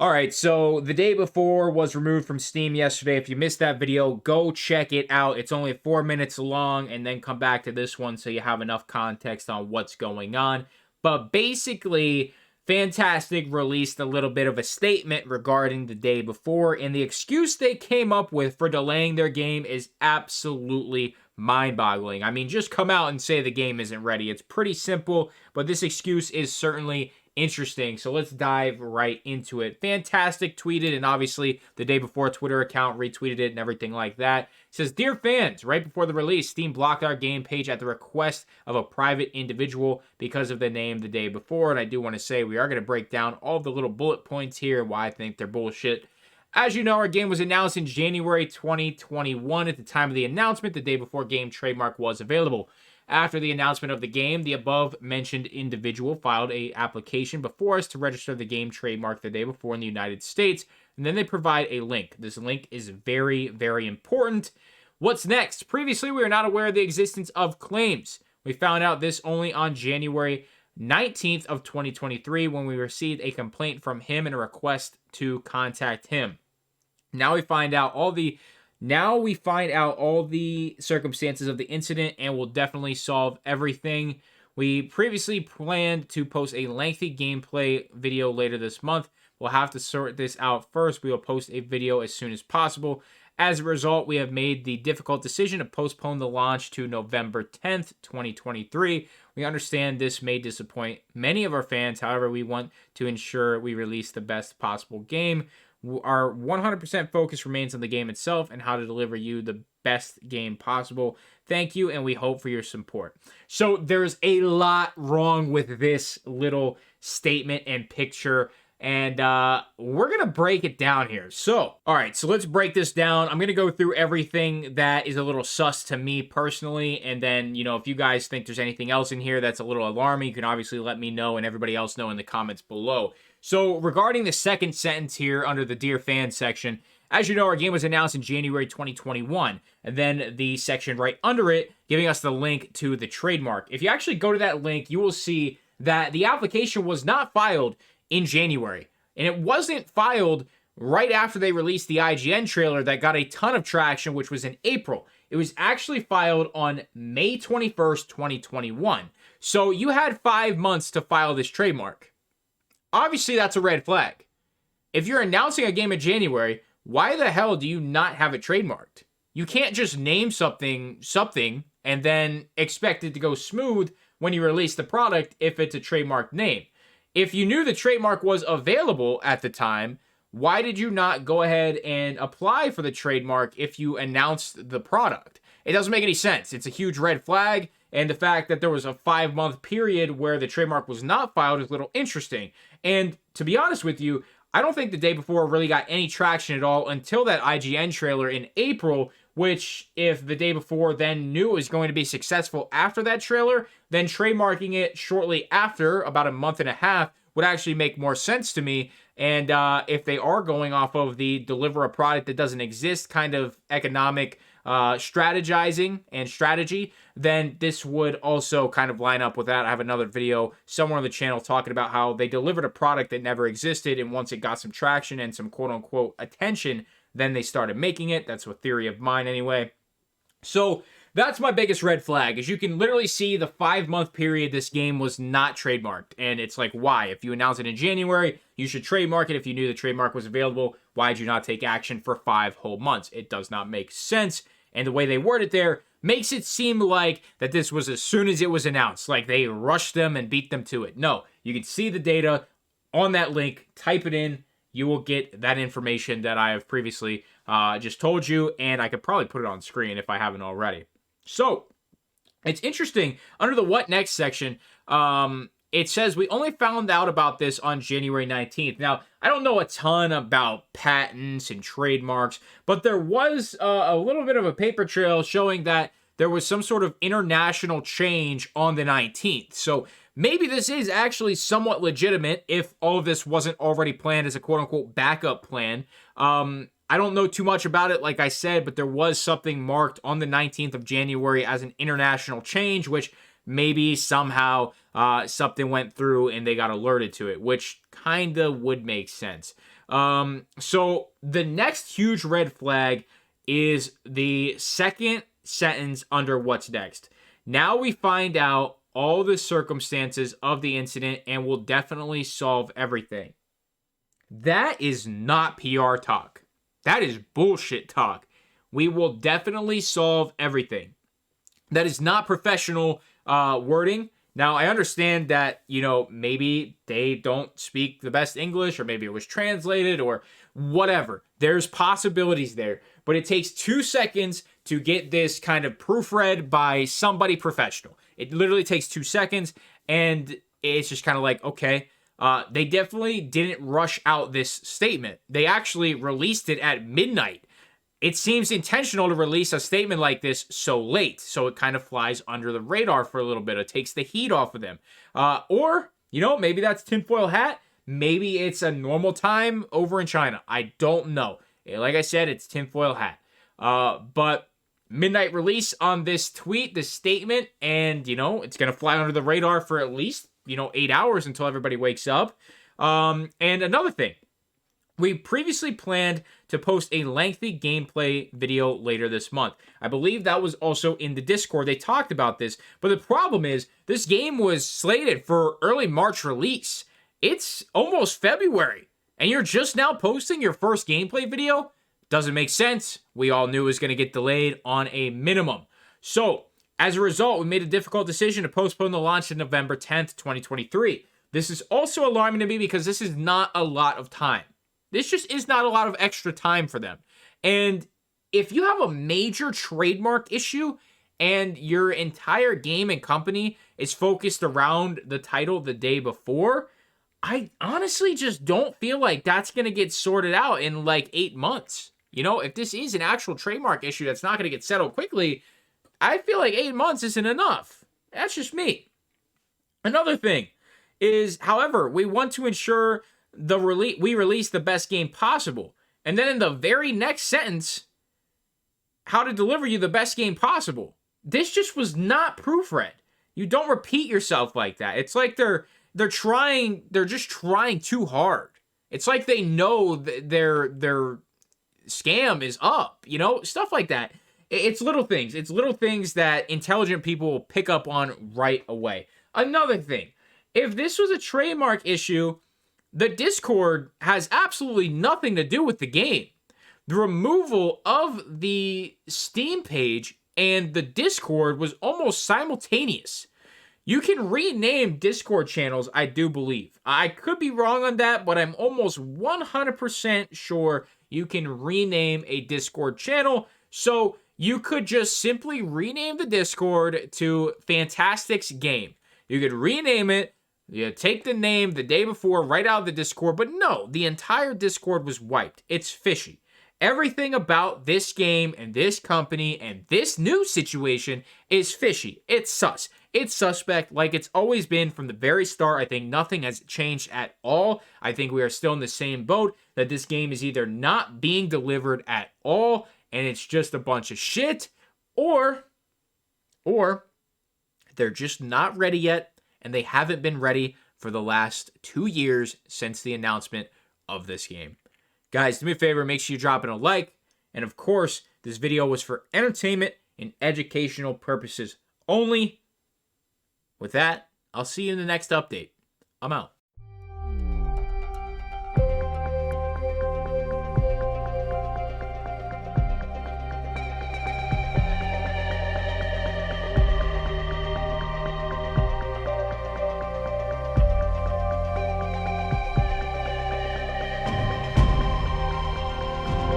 All right, so the day before was removed from Steam yesterday. If you missed that video, go check it out. It's only 4 minutes long, and then come back to this one so you have enough context on what's going on. But basically, Fantastic released a little bit of a statement regarding the day before, and the excuse they came up with for delaying their game is absolutely mind-boggling. I mean, just come out and say the game isn't ready. It's pretty simple, but this excuse is certainly interesting. So let's dive right into it. Fantastic tweeted, and obviously the day before, Twitter account retweeted it and everything like that. It says, "Dear fans, right before the release, Steam blocked our game page at the request of a private individual because of the name the day before." And I do want to say we are going to break down all of the little bullet points here, why I think they're bullshit. As you know, our game was announced in January 2021. At the time of the announcement, the day before game trademark was available. After the announcement of the game, the above-mentioned individual filed an application before us to register the game trademark the day before in the United States, and then they provide a link. This link is very, very important. What's next? Previously, we were not aware of the existence of claims. We found out this only on January 19th of 2023 when we received a complaint from him and a request to contact him. Now we find out all the circumstances of the incident, and will definitely solve everything. We previously planned to post a lengthy gameplay video later this month. We'll have to sort this out first. We will post a video as soon as possible. As a result, we have made the difficult decision to postpone the launch to November 10th, 2023. We understand this may disappoint many of our fans. However, we want to ensure we release the best possible game. Our 100% focus remains on the game itself and how to deliver you the best game possible. Thank you, and we hope for your support. So there's a lot wrong with this little statement and picture, and we're going to break it down here. So, all right, so let's break this down. I'm going to go through everything that is a little sus to me personally, and then, you know, if you guys think there's anything else in here that's a little alarming, you can obviously let me know and everybody else know in the comments below. So, regarding the second sentence here under the Dear Fans section, as you know, our game was announced in January 2021, and then the section right under it giving us the link to the trademark. If you actually go to that link, you will see that the application was not filed in January, and it wasn't filed right after they released the IGN trailer that got a ton of traction, which was in April. It was actually filed on May 21st, 2021. So, you had 5 months to file this trademark. Obviously, that's a red flag. If you're announcing a game in January, why the hell do you not have it trademarked? You can't just name something, and then expect it to go smooth when you release the product if it's a trademarked name. If you knew the trademark was available at the time, why did you not go ahead and apply for the trademark if you announced the product? It doesn't make any sense. It's a huge red flag. And the fact that there was a 5-month period where the trademark was not filed is a little interesting. And to be honest with you, I don't think the day before really got any traction at all until that IGN trailer in April, which if the day before then knew it was going to be successful after that trailer, then trademarking it shortly after, about a month and a half, would actually make more sense to me. And if they are going off of the deliver a product that doesn't exist kind of economic strategizing and strategy, then this would also kind of line up with that. I have another video somewhere on the channel talking about how they delivered a product that never existed, and once it got some traction and some quote-unquote attention, then they started making it. That's a theory of mine anyway. So that's my biggest red flag, is you can literally see the 5-month period this game was not trademarked. And it's like, why? If you announce it in January, you should trademark it. If you knew the trademark was available, why did you not take action for 5 whole months? It does not make sense. And the way they word it there makes it seem like that this was as soon as it was announced, like they rushed them and beat them to it. No, you can see the data on that link, type it in, you will get that information that I have previously just told you, and I could probably put it on screen if I haven't already. So, it's interesting, under the what next section, it says we only found out about this on January 19th. Now, I don't know a ton about patents and trademarks, but there was a little bit of a paper trail showing that there was some sort of international change on the 19th. So maybe this is actually somewhat legitimate if all of this wasn't already planned as a quote-unquote backup plan. I don't know too much about it, like I said, but there was something marked on the 19th of January as an international change, which maybe somehow something went through and they got alerted to it, which kind of would make sense. So the next huge red flag is the second sentence under what's next. Now we find out all the circumstances of the incident and will definitely solve everything. That is not PR talk. That is bullshit talk. We will definitely solve everything. That is not professional wording. Now, I understand that, maybe they don't speak the best English, or maybe it was translated, or whatever. There's possibilities there. But it takes 2 seconds to get this kind of proofread by somebody professional. It literally takes 2 seconds, and it's just kind of like, okay. They definitely didn't rush out this statement. They actually released it at midnight. It seems intentional to release a statement like this so late, so it kind of flies under the radar for a little bit. It takes the heat off of them. Or, maybe that's tinfoil hat. Maybe it's a normal time over in China. I don't know. Like I said, it's tinfoil hat. But midnight release on this tweet, this statement, and, it's going to fly under the radar for at least 8 hours until everybody wakes up. And another thing, we previously planned to post a lengthy gameplay video later this month. I believe that was also in the Discord. They talked about this, but the problem is this game was slated for early March release. It's almost February, and you're just now posting your first gameplay video? Doesn't make sense. We all knew it was going to get delayed on a minimum. So, as a result, we made a difficult decision to postpone the launch to November 10th, 2023. This is also alarming to me because this is not a lot of time. This just is not a lot of extra time for them. And if you have a major trademark issue and your entire game and company is focused around the title the day before, I honestly just don't feel like that's going to get sorted out in like 8 months. If this is an actual trademark issue that's not going to get settled quickly, I feel like 8 months isn't enough. That's just me. Another thing is, however, we want to ensure we release the best game possible. And then in the very next sentence, how to deliver you the best game possible. This just was not proofread. You don't repeat yourself like that. It's like they're just trying too hard. It's like they know their scam is up, stuff like that. It's little things. It's little things that intelligent people will pick up on right away. Another thing, if this was a trademark issue, the Discord has absolutely nothing to do with the game. The removal of the Steam page and the Discord was almost simultaneous. You can rename Discord channels, I do believe. I could be wrong on that, but I'm almost 100% sure you can rename a Discord channel. So you could just simply rename the Discord to Fantastic's Game. You could rename it. You take the name the day before right out of the Discord, but no, the entire Discord was wiped. It's fishy. Everything about this game and this company and this new situation is fishy. It's sus. It's suspect like it's always been from the very start. I think nothing has changed at all. I think we are still in the same boat that this game is either not being delivered at all and it's just a bunch of shit, or they're just not ready yet. And they haven't been ready for the last 2 years since the announcement of this game. Guys, do me a favor, make sure you drop in a like. And of course, this video was for entertainment and educational purposes only. With that, I'll see you in the next update. I'm out.